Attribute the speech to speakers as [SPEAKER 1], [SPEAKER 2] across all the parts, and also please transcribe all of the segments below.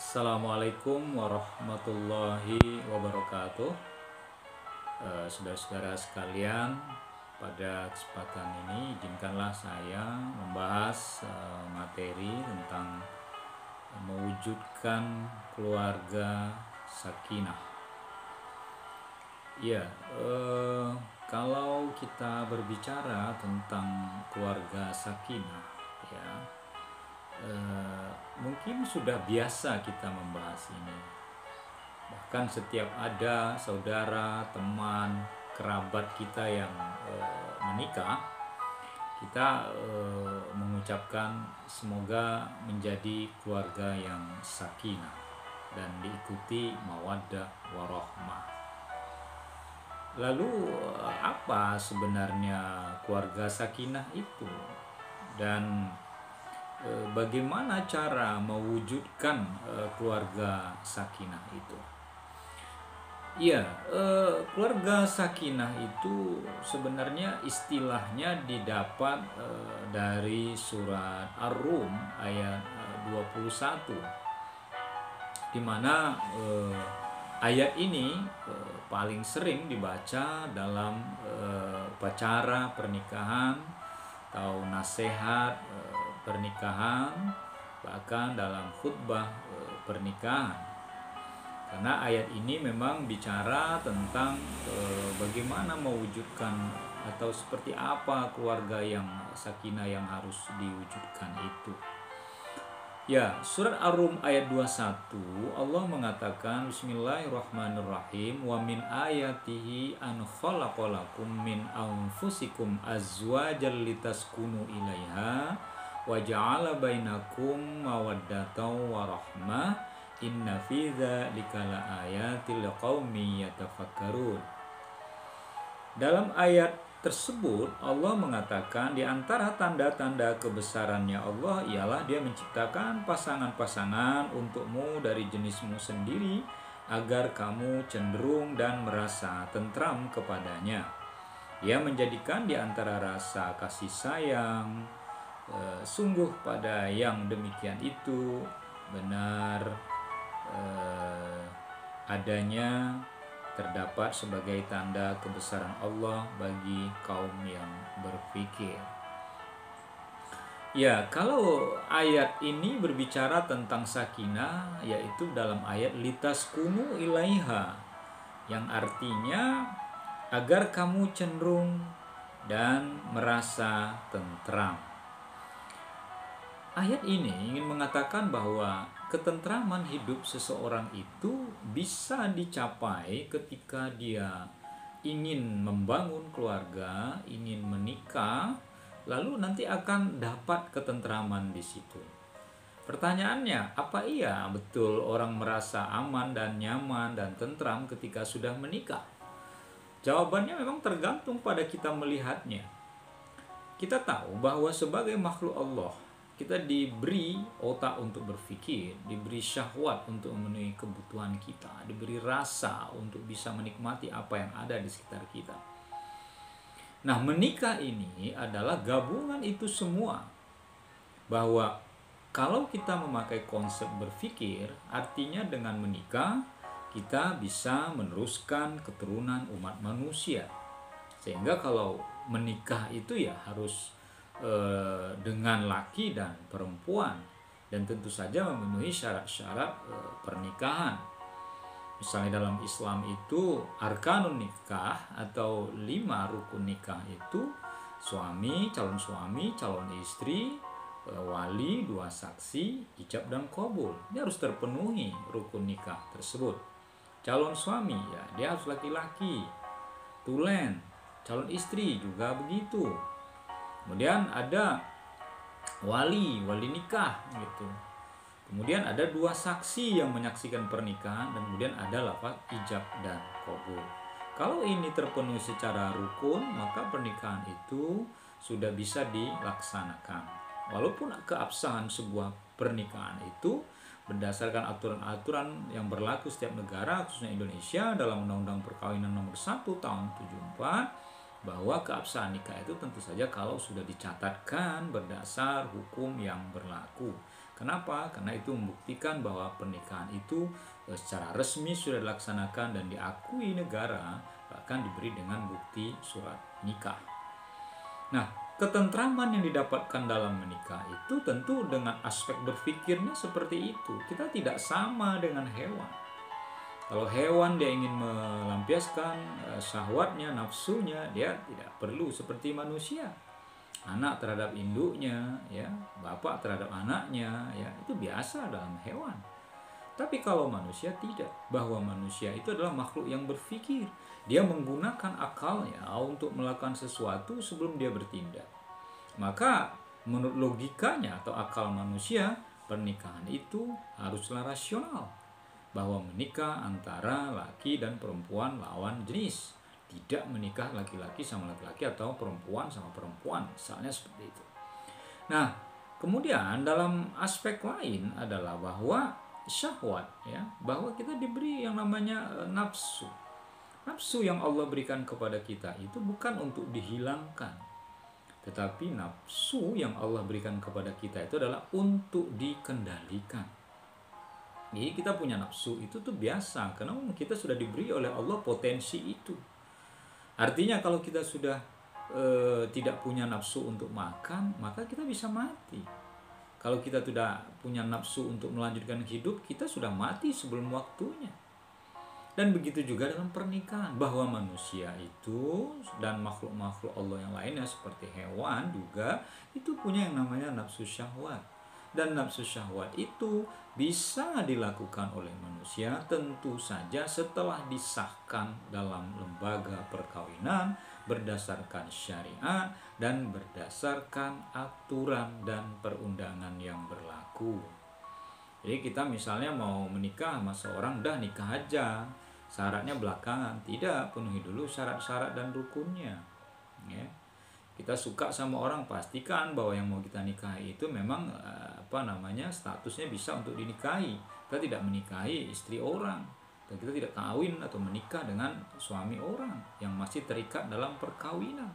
[SPEAKER 1] Assalamualaikum warahmatullahi wabarakatuh. Saudara-saudara sekalian, pada kesempatan ini izinkanlah saya membahas materi tentang mewujudkan keluarga sakinah. Ya, kalau kita berbicara tentang keluarga sakinah, ya, mungkin sudah biasa kita membahas ini. Bahkan setiap ada saudara, teman, kerabat kita yang menikah, kita mengucapkan semoga menjadi keluarga yang sakinah dan diikuti mawaddah warahmah. Lalu apa sebenarnya keluarga sakinah itu? Dan bagaimana cara mewujudkan keluarga sakinah itu? Ya, keluarga sakinah itu sebenarnya istilahnya didapat dari surat Ar-Rum ayat 21, di mana ayat ini paling sering dibaca dalam upacara pernikahan atau nasihat pernikahan, bahkan dalam khutbah pernikahan. Karena ayat ini memang bicara tentang bagaimana mewujudkan atau seperti apa keluarga yang sakinah yang harus diwujudkan itu. Ya, surat Ar-Rum ayat 21 Allah mengatakan bismillahirrahmanirrahim wa min ayatihi an khalaqalakum min anfusikum azwajan litaskunu ilaiha wa ja'ala bainakum mawaddatan wa rahmah inna fi dzalika laayatil liqaumin yatafakkarun. Dalam ayat tersebut Allah mengatakan di antara tanda-tanda kebesarannya Allah ialah Dia menciptakan pasangan-pasangan untukmu dari jenismu sendiri agar kamu cenderung dan merasa tentram kepadanya. Dia menjadikan di antara rasa kasih sayang sungguh pada yang demikian itu benar adanya terdapat sebagai tanda kebesaran Allah bagi kaum yang berpikir. Ya, kalau ayat ini berbicara tentang sakinah, yaitu dalam ayat litaskunu ilaiha, yang artinya agar kamu cenderung dan merasa tentram. Ayat ini ingin mengatakan bahwa ketentraman hidup seseorang itu bisa dicapai ketika dia ingin membangun keluarga, ingin menikah, lalu nanti akan dapat ketentraman di situ. Pertanyaannya, apa iya betul orang merasa aman dan nyaman dan tentram ketika sudah menikah? Jawabannya memang tergantung pada kita melihatnya. Kita tahu bahwa sebagai makhluk Allah, kita diberi otak untuk berpikir, diberi syahwat untuk memenuhi kebutuhan kita, diberi rasa untuk bisa menikmati apa yang ada di sekitar kita. Nah, menikah ini adalah gabungan itu semua. Bahwa kalau kita memakai konsep berpikir, artinya dengan menikah kita bisa meneruskan keturunan umat manusia. Sehingga kalau menikah itu ya harus dengan laki dan perempuan, dan tentu saja memenuhi syarat-syarat pernikahan. Misalnya dalam Islam itu arkanun nikah atau 5 rukun nikah itu calon suami, calon istri, wali, 2 saksi, ijab dan qabul. Ini harus terpenuhi rukun nikah tersebut. Calon suami ya dia harus laki-laki, tulen. Calon istri juga begitu. Kemudian ada wali nikah gitu. Kemudian ada 2 saksi yang menyaksikan pernikahan, dan kemudian ada lafaz ijab dan qabul. Kalau ini terpenuhi secara rukun, maka pernikahan itu sudah bisa dilaksanakan. Walaupun keabsahan sebuah pernikahan itu berdasarkan aturan-aturan yang berlaku setiap negara, khususnya Indonesia dalam Undang-Undang Perkawinan Nomor 1 Tahun 74, bahwa keabsahan nikah itu tentu saja kalau sudah dicatatkan berdasar hukum yang berlaku. Kenapa? Karena itu membuktikan bahwa pernikahan itu secara resmi sudah dilaksanakan dan diakui negara, bahkan diberi dengan bukti surat nikah. Nah, ketentraman yang didapatkan dalam menikah itu tentu dengan aspek berpikirnya seperti itu. Kita tidak sama dengan hewan. Kalau hewan dia ingin melampiaskan syahwatnya, nafsunya, dia tidak perlu seperti manusia. Anak terhadap induknya, ya, bapak terhadap anaknya, ya, itu biasa dalam hewan. Tapi kalau manusia tidak, bahwa manusia itu adalah makhluk yang berpikir. Dia menggunakan akalnya untuk melakukan sesuatu sebelum dia bertindak. Maka menurut logikanya atau akal manusia, pernikahan itu haruslah rasional. Bahwa menikah antara laki dan perempuan lawan jenis. Tidak menikah laki-laki sama laki-laki atau perempuan sama perempuan, misalnya seperti itu. Nah, kemudian dalam aspek lain adalah bahwa syahwat, ya, bahwa kita diberi yang namanya nafsu. Nafsu yang Allah berikan kepada kita itu bukan untuk dihilangkan, tetapi nafsu yang Allah berikan kepada kita itu adalah untuk dikendalikan. Jadi kita punya nafsu itu tuh biasa, karena kita sudah diberi oleh Allah potensi itu. Artinya kalau kita sudah tidak punya nafsu untuk makan, maka kita bisa mati. Kalau kita tidak punya nafsu untuk melanjutkan hidup, kita sudah mati sebelum waktunya. Dan begitu juga dalam pernikahan, bahwa manusia itu dan makhluk-makhluk Allah yang lainnya seperti hewan juga itu punya yang namanya nafsu syahwat. Dan nafsu syahwat itu bisa dilakukan oleh manusia tentu saja setelah disahkan dalam lembaga perkawinan berdasarkan syariat dan berdasarkan aturan dan perundangan yang berlaku. Jadi kita misalnya mau menikah sama seorang, udah nikah aja, syaratnya belakangan, tidak, penuhi dulu syarat-syarat dan rukunnya, ya. Kita suka sama orang, pastikan bahwa yang mau kita nikahi itu memang statusnya bisa untuk dinikahi. Kita tidak menikahi istri orang, dan kita tidak kawin atau menikah dengan suami orang yang masih terikat dalam perkawinan.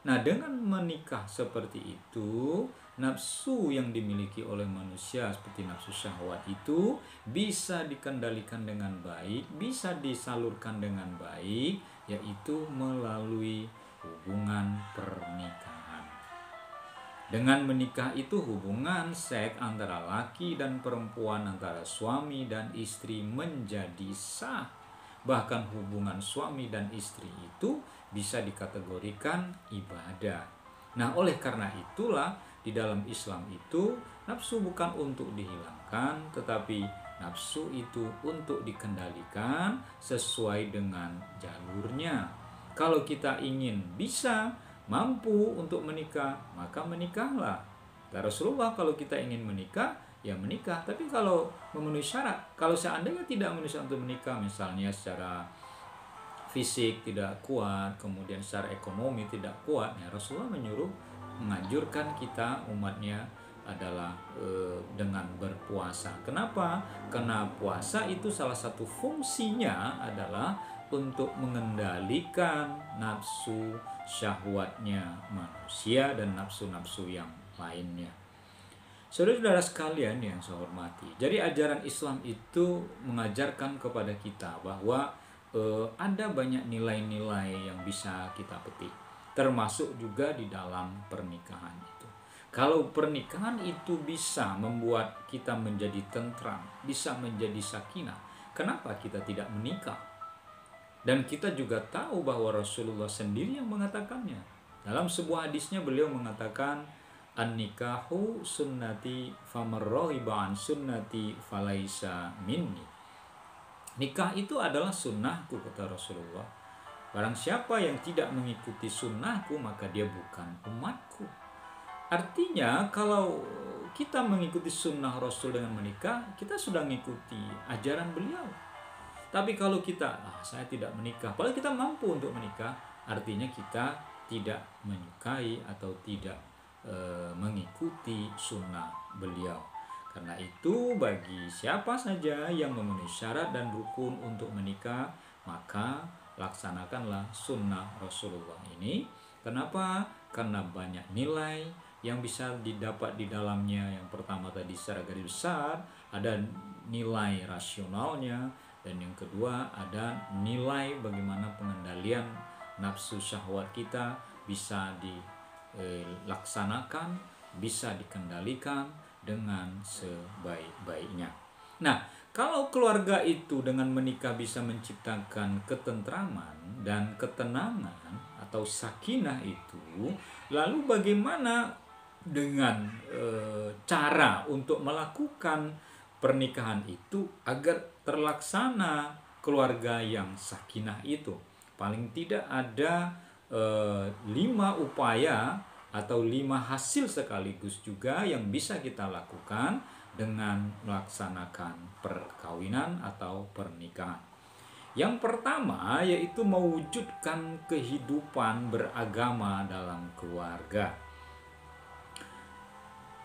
[SPEAKER 1] Nah, dengan menikah seperti itu, nafsu yang dimiliki oleh manusia seperti nafsu syahwat itu bisa dikendalikan dengan baik, bisa disalurkan dengan baik, yaitu melalui hubungan pernikahan. Dengan menikah itu hubungan seks antara laki dan perempuan, antara suami dan istri menjadi sah. Bahkan hubungan suami dan istri itu bisa dikategorikan ibadah. Nah, oleh karena itulah di dalam Islam itu nafsu bukan untuk dihilangkan, tetapi nafsu itu untuk dikendalikan sesuai dengan jalurnya. Kalau kita ingin bisa mampu untuk menikah, maka menikahlah. Dan Rasulullah kalau kita ingin menikah, ya menikah. Tapi kalau memenuhi syarat, kalau seandainya tidak memenuhi syarat untuk menikah, misalnya secara fisik tidak kuat, kemudian secara ekonomi tidak kuat, ya Rasulullah menganjurkan kita umatnya adalah dengan berpuasa. Kenapa? Karena puasa itu salah satu fungsinya adalah untuk mengendalikan nafsu syahwatnya manusia dan nafsu-nafsu yang lainnya. Saudara-saudara sekalian yang saya hormati, jadi ajaran Islam itu mengajarkan kepada kita bahwa ada banyak nilai-nilai yang bisa kita petik, termasuk juga di dalam pernikahan itu. Kalau pernikahan itu bisa membuat kita menjadi tentram, bisa menjadi sakinah, kenapa kita tidak menikah? Dan kita juga tahu bahwa Rasulullah sendiri yang mengatakannya. Dalam sebuah hadisnya beliau mengatakan, an-nikahu sunnati famarrohiba an sunnati falaisa minni. Nikah itu adalah sunnahku, kata Rasulullah. Barang siapa yang tidak mengikuti sunnahku, maka dia bukan umatku. Artinya kalau kita mengikuti sunnah Rasul dengan menikah, kita sudah mengikuti ajaran beliau. Tapi kalau kita, saya tidak menikah, padahal kita mampu untuk menikah, artinya kita tidak menyukai atau tidak mengikuti sunnah beliau. Karena itu bagi siapa saja yang memenuhi syarat dan rukun untuk menikah, maka laksanakanlah sunnah Rasulullah ini. Kenapa? Karena banyak nilai, yang bisa didapat di dalamnya. Yang pertama tadi secara garis besar ada nilai rasionalnya, dan yang kedua ada nilai bagaimana pengendalian nafsu syahwat kita bisa dilaksanakan, bisa dikendalikan dengan sebaik-baiknya. Nah, kalau keluarga itu dengan menikah bisa menciptakan ketentraman dan ketenangan atau sakinah itu, lalu bagaimana dengan cara untuk melakukan pernikahan itu agar terlaksana keluarga yang sakinah itu? Paling tidak ada 5 upaya atau 5 hasil sekaligus juga yang bisa kita lakukan dengan melaksanakan perkawinan atau pernikahan. Yang pertama yaitu mewujudkan kehidupan beragama dalam keluarga.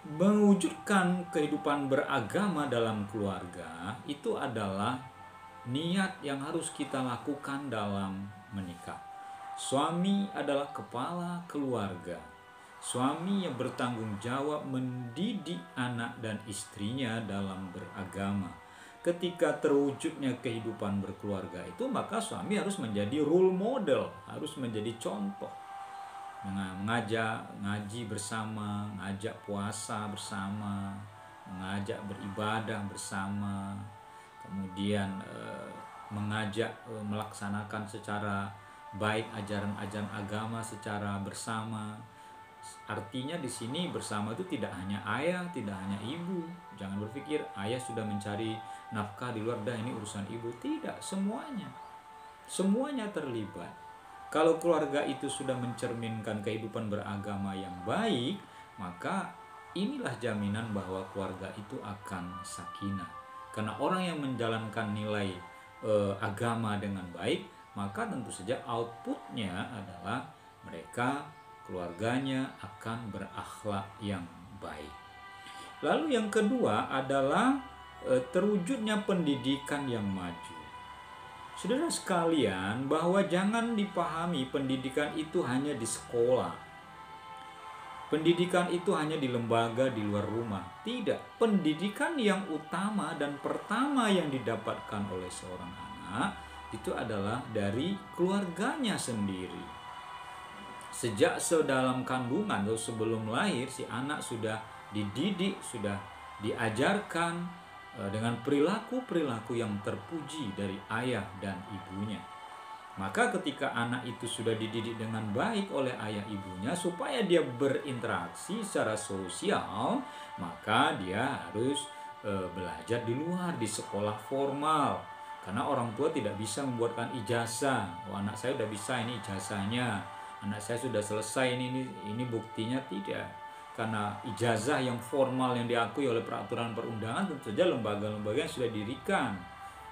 [SPEAKER 1] Mewujudkan kehidupan beragama dalam keluarga itu adalah niat yang harus kita lakukan dalam menikah. Suami adalah kepala keluarga. Suami yang bertanggung jawab mendidik anak dan istrinya dalam beragama. Ketika terwujudnya kehidupan berkeluarga itu, maka suami harus menjadi role model, harus menjadi contoh. Mengajak ngaji bersama, ngajak puasa bersama, mengajak beribadah bersama, kemudian mengajak melaksanakan secara baik ajaran-ajaran agama secara bersama. Artinya di sini bersama itu tidak hanya ayah, tidak hanya ibu. Jangan berpikir ayah sudah mencari nafkah di luar, dah ini urusan ibu. Tidak, semuanya terlibat. Kalau keluarga itu sudah mencerminkan kehidupan beragama yang baik, maka inilah jaminan bahwa keluarga itu akan sakinah. Karena orang yang menjalankan nilai agama dengan baik, maka tentu saja outputnya adalah mereka, keluarganya akan berakhlak yang baik. Lalu yang kedua adalah terwujudnya pendidikan yang maju. Saudara sekalian, bahwa jangan dipahami pendidikan itu hanya di sekolah. Pendidikan itu hanya di lembaga di luar rumah. Tidak, pendidikan yang utama dan pertama yang didapatkan oleh seorang anak itu adalah dari keluarganya sendiri. Sejak sedalam kandungan atau sebelum lahir, si anak sudah dididik, sudah diajarkan dengan perilaku-perilaku yang terpuji dari ayah dan ibunya. Maka ketika anak itu sudah dididik dengan baik oleh ayah ibunya supaya dia berinteraksi secara sosial, maka dia harus belajar di luar, di sekolah formal. Karena orang tua tidak bisa membuatkan ijazah. Oh, anak saya sudah bisa, ini ijazahnya. Anak saya sudah selesai, ini buktinya. Tidak. Karena ijazah yang formal yang diakui oleh peraturan perundangan, tentu saja lembaga-lembaga yang sudah didirikan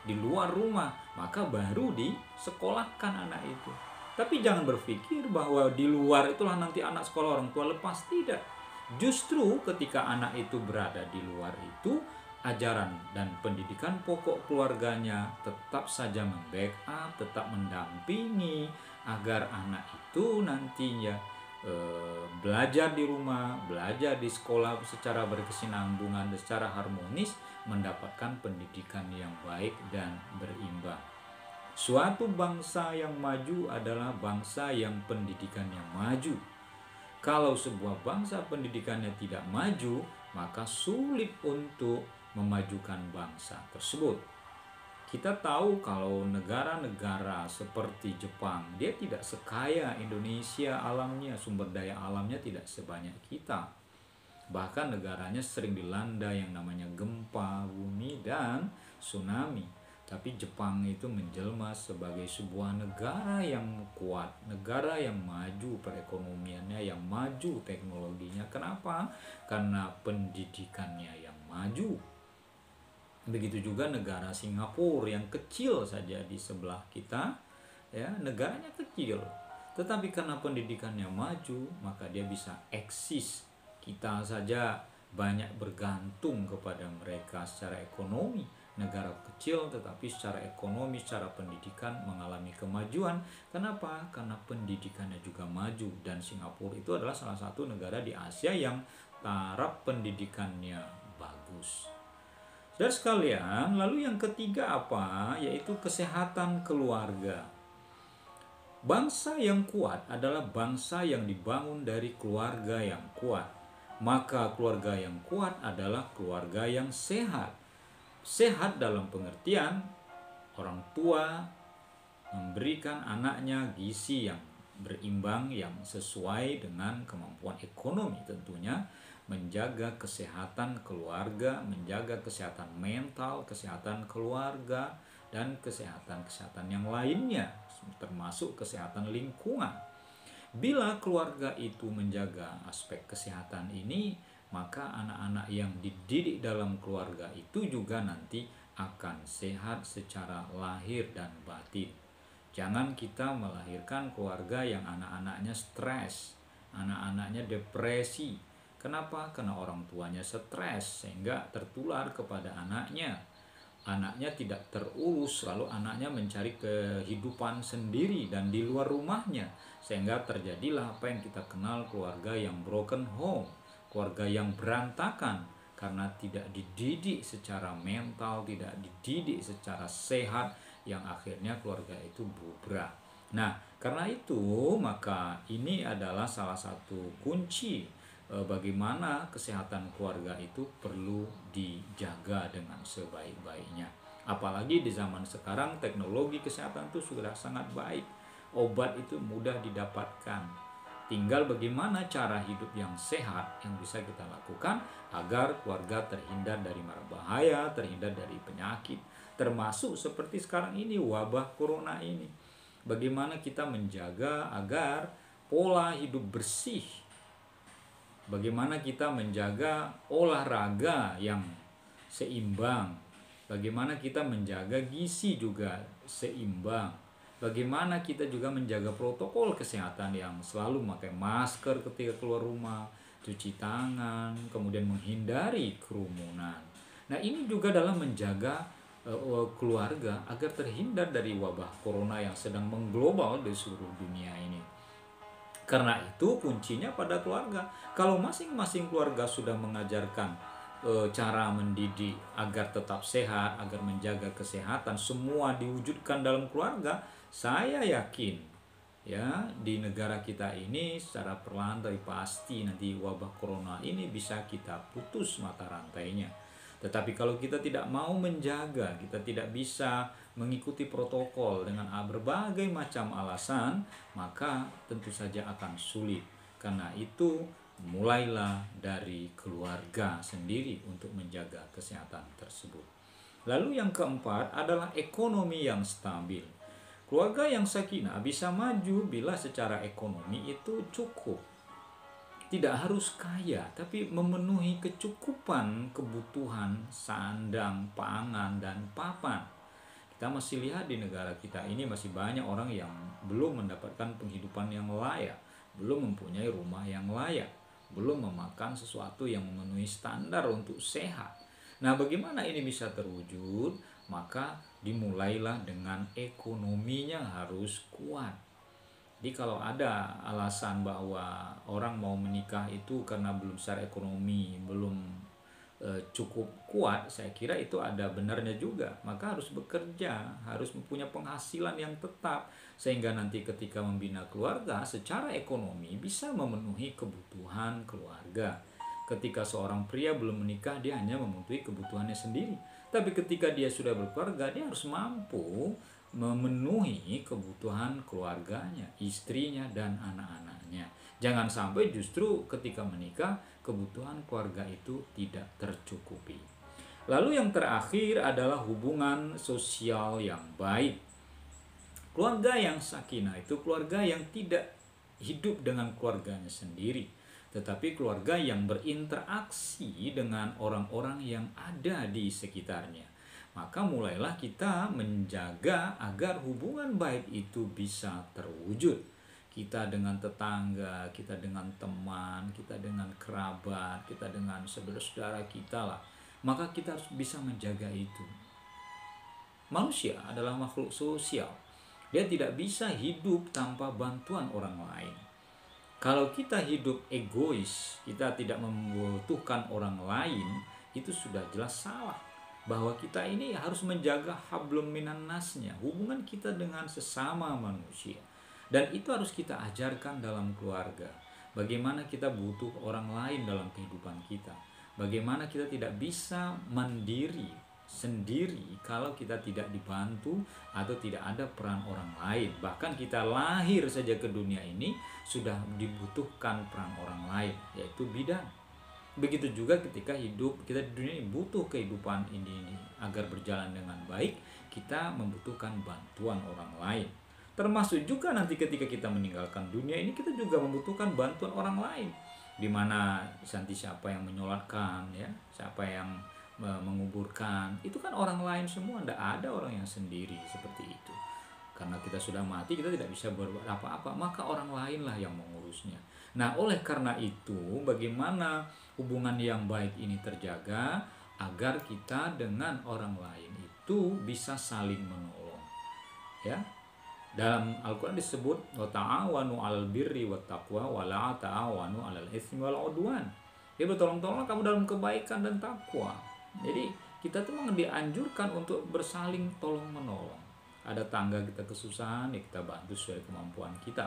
[SPEAKER 1] di luar rumah, maka baru disekolahkan anak itu. Tapi jangan berpikir bahwa di luar itulah nanti anak sekolah orang tua lepas. Tidak. Justru ketika anak itu berada di luar itu, ajaran dan pendidikan pokok keluarganya tetap saja membackup, tetap mendampingi agar anak itu nantinya belajar di rumah, belajar di sekolah secara berkesinambungan dan secara harmonis, mendapatkan pendidikan yang baik dan berimbang. Suatu bangsa yang maju adalah bangsa yang pendidikannya maju. Kalau sebuah bangsa pendidikannya tidak maju, maka sulit untuk memajukan bangsa tersebut. Kita tahu kalau negara-negara seperti Jepang, dia tidak sekaya Indonesia alamnya, sumber daya alamnya tidak sebanyak kita. Bahkan negaranya sering dilanda yang namanya gempa bumi dan tsunami. Tapi Jepang itu menjelma sebagai sebuah negara yang kuat, negara yang maju perekonomiannya, yang maju teknologinya. Kenapa? Karena pendidikannya yang maju. Begitu juga negara Singapura yang kecil saja di sebelah kita, ya, negaranya kecil, tetapi karena pendidikannya maju, maka dia bisa eksis. Kita saja banyak bergantung kepada mereka secara ekonomi. negara kecil tetapi secara ekonomi, secara pendidikan mengalami kemajuan. Kenapa? Karena pendidikannya juga maju, dan Singapura itu adalah salah satu negara di Asia yang taraf pendidikannya bagus. Dan sekalian, lalu yang ketiga apa? Yaitu kesehatan keluarga. Bangsa yang kuat adalah bangsa yang dibangun dari keluarga yang kuat. Maka keluarga yang kuat adalah keluarga yang sehat. Sehat dalam pengertian orang tua memberikan anaknya gizi yang berimbang, yang sesuai dengan kemampuan ekonomi tentunya, menjaga kesehatan keluarga, menjaga kesehatan mental, kesehatan keluarga, dan kesehatan-kesehatan yang lainnya, termasuk kesehatan lingkungan. Bila keluarga itu menjaga aspek kesehatan ini, maka anak-anak yang dididik dalam keluarga itu juga nanti akan sehat secara lahir dan batin. Jangan kita melahirkan keluarga yang anak-anaknya stres, anak-anaknya depresi. Kenapa? Karena orang tuanya stres sehingga tertular kepada anaknya. Anaknya tidak terurus, lalu anaknya mencari kehidupan sendiri dan di luar rumahnya, sehingga terjadilah apa yang kita kenal keluarga yang broken home, keluarga yang berantakan karena tidak dididik secara mental, tidak dididik secara sehat, yang akhirnya keluarga itu bubrah. Nah, karena itu maka ini adalah salah satu kunci bagaimana kesehatan keluarga itu perlu dijaga dengan sebaik-baiknya. Apalagi di zaman sekarang teknologi kesehatan itu sudah sangat baik. Obat itu mudah didapatkan. Tinggal bagaimana cara hidup yang sehat yang bisa kita lakukan agar keluarga terhindar dari mara bahaya, terhindar dari penyakit, termasuk seperti sekarang ini wabah corona ini. Bagaimana kita menjaga agar pola hidup bersih, bagaimana kita menjaga olahraga yang seimbang, bagaimana kita menjaga gizi juga seimbang, bagaimana kita juga menjaga protokol kesehatan yang selalu memakai masker ketika keluar rumah, cuci tangan, kemudian menghindari kerumunan. Nah, ini juga dalam menjaga keluarga agar terhindar dari wabah corona yang sedang mengglobal di seluruh dunia ini. Karena itu kuncinya pada keluarga. Kalau masing-masing keluarga sudah mengajarkan cara mendidik agar tetap sehat, agar menjaga kesehatan, semua diwujudkan dalam keluarga, saya yakin ya di negara kita ini secara perlahan tapi pasti nanti wabah corona ini bisa kita putus mata rantainya. Tetapi kalau kita tidak mau menjaga, kita tidak bisa mengikuti protokol dengan berbagai macam alasan, maka tentu saja akan sulit. Karena itu mulailah dari keluarga sendiri untuk menjaga kesehatan tersebut. Lalu yang keempat adalah ekonomi yang stabil. Keluarga yang sakinah bisa maju bila secara ekonomi itu cukup. Tidak harus kaya, tapi memenuhi kecukupan kebutuhan sandang, pangan, dan papan. Kita masih lihat di negara kita ini masih banyak orang yang belum mendapatkan penghidupan yang layak, belum mempunyai rumah yang layak, belum memakan sesuatu yang memenuhi standar untuk sehat. Nah, bagaimana ini bisa terwujud? Maka dimulailah dengan ekonominya harus kuat. Jadi kalau ada alasan bahwa orang mau menikah itu karena belum secara ekonomi, belum cukup kuat, saya kira itu ada benarnya juga. Maka harus bekerja, harus mempunyai penghasilan yang tetap, sehingga nanti ketika membina keluarga secara ekonomi bisa memenuhi kebutuhan keluarga. Ketika seorang pria belum menikah, dia hanya memenuhi kebutuhannya sendiri. Tapi ketika dia sudah berkeluarga, dia harus mampu memenuhi kebutuhan keluarganya, istrinya, dan anak-anaknya. Jangan sampai justru ketika menikah, kebutuhan keluarga itu tidak tercukupi. Lalu yang terakhir adalah hubungan sosial yang baik. Keluarga yang sakinah itu keluarga yang tidak hidup dengan keluarganya sendiri, tetapi keluarga yang berinteraksi dengan orang-orang yang ada di sekitarnya. Maka mulailah kita menjaga agar hubungan baik itu bisa terwujud. Kita dengan tetangga, kita dengan teman, kita dengan kerabat, kita dengan saudara-saudara kita lah. Maka kita harus bisa menjaga itu. Manusia adalah makhluk sosial. Dia tidak bisa hidup tanpa bantuan orang lain. Kalau kita hidup egois, kita tidak membutuhkan orang lain, itu sudah jelas salah. Bahwa kita ini harus menjaga hablum minan nasnya, hubungan kita dengan sesama manusia. Dan itu harus kita ajarkan dalam keluarga. Bagaimana kita butuh orang lain dalam kehidupan kita. Bagaimana kita tidak bisa mandiri sendiri kalau kita tidak dibantu atau tidak ada peran orang lain. Bahkan kita lahir saja ke dunia ini sudah dibutuhkan peran orang lain, yaitu bidan. Begitu juga ketika hidup kita di dunia ini, butuh kehidupan ini agar berjalan dengan baik, kita membutuhkan bantuan orang lain. Termasuk juga nanti ketika kita meninggalkan dunia ini, kita juga membutuhkan bantuan orang lain. Dimana nanti siapa yang menyolatkan, ya, siapa yang menguburkan, itu kan orang lain semua, tidak ada orang yang sendiri seperti itu. Karena kita sudah mati, kita tidak bisa berbuat apa-apa, maka orang lainlah yang mengurusnya. Nah, oleh karena itu, bagaimana hubungan yang baik ini terjaga agar kita dengan orang lain itu bisa saling menolong. Ya. Dalam Al-Qur'an disebut wa ta'awanu 'alal birri wat taqwa wa la ta'awanu 'alal itsmi wal 'udwan. Ya, bertolong-tolong kamu dalam kebaikan dan takwa. Jadi kita tuh memang dianjurkan untuk bersaling tolong menolong. Ada tangga kita kesusahan, ya kita bantu sesuai kemampuan kita.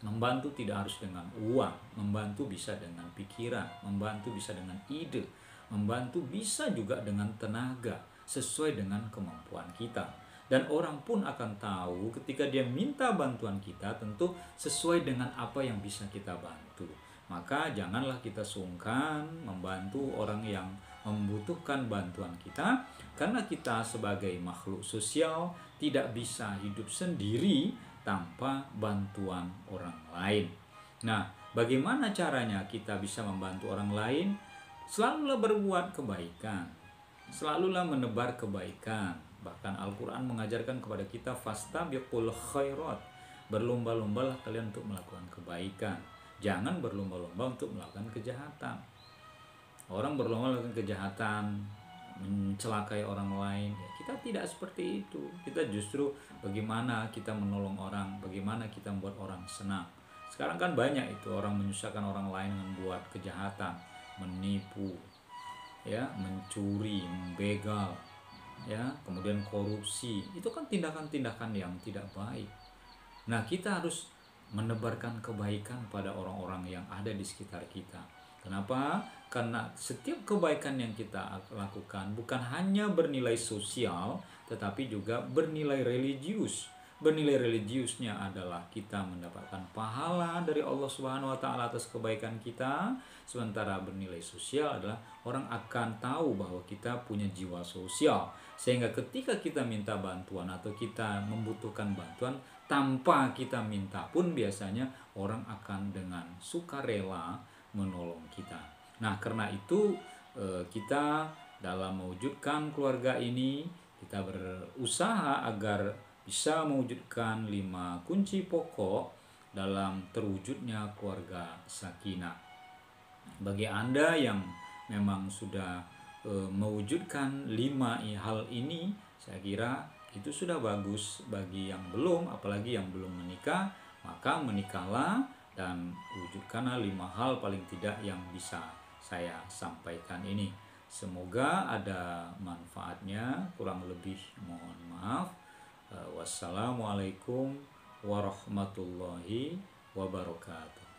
[SPEAKER 1] Membantu tidak harus dengan uang, membantu bisa dengan pikiran, membantu bisa dengan ide, membantu bisa juga dengan tenaga sesuai dengan kemampuan kita. Dan orang pun akan tahu ketika dia minta bantuan kita, tentu sesuai dengan apa yang bisa kita bantu. Maka janganlah kita sungkan membantu orang yang membutuhkan bantuan kita, karena kita sebagai makhluk sosial tidak bisa hidup sendiri tanpa bantuan orang lain. Nah, bagaimana caranya kita bisa membantu orang lain? Selalulah berbuat kebaikan, selalulah menebar kebaikan. Bahkan Al-Quran mengajarkan kepada kita fastabiqul khairat, berlomba-lombalah kalian untuk melakukan kebaikan, jangan berlomba-lomba untuk melakukan kejahatan. Orang berlomba melakukan kejahatan, mencelakai orang lain, ya, kita tidak seperti itu. Kita justru bagaimana kita menolong orang, bagaimana kita membuat orang senang. Sekarang kan banyak itu orang menyusahkan orang lain dengan membuat kejahatan, menipu, ya, mencuri, membegal, ya, kemudian korupsi. Itu kan tindakan-tindakan yang tidak baik. Nah, kita harus menebarkan kebaikan pada orang-orang yang ada di sekitar kita. Kenapa? Karena setiap kebaikan yang kita lakukan bukan hanya bernilai sosial, tetapi juga bernilai religius. Bernilai religiusnya adalah kita mendapatkan pahala dari Allah Subhanahu wa taala atas kebaikan kita, sementara bernilai sosial adalah orang akan tahu bahwa kita punya jiwa sosial. Sehingga ketika kita minta bantuan atau kita membutuhkan bantuan tanpa kita minta pun, biasanya orang akan dengan sukarela menolong kita. Nah, karena itu kita dalam mewujudkan keluarga ini, kita berusaha agar bisa mewujudkan 5 kunci pokok dalam terwujudnya keluarga sakinah. Bagi Anda yang memang sudah mewujudkan 5 hal ini, saya kira itu sudah bagus. Bagi yang belum, apalagi yang belum menikah, maka menikahlah dan wujudkanlah 5 hal paling tidak yang bisa saya sampaikan ini. Semoga ada manfaatnya, kurang lebih mohon maaf. Wassalamualaikum warahmatullahi wabarakatuh.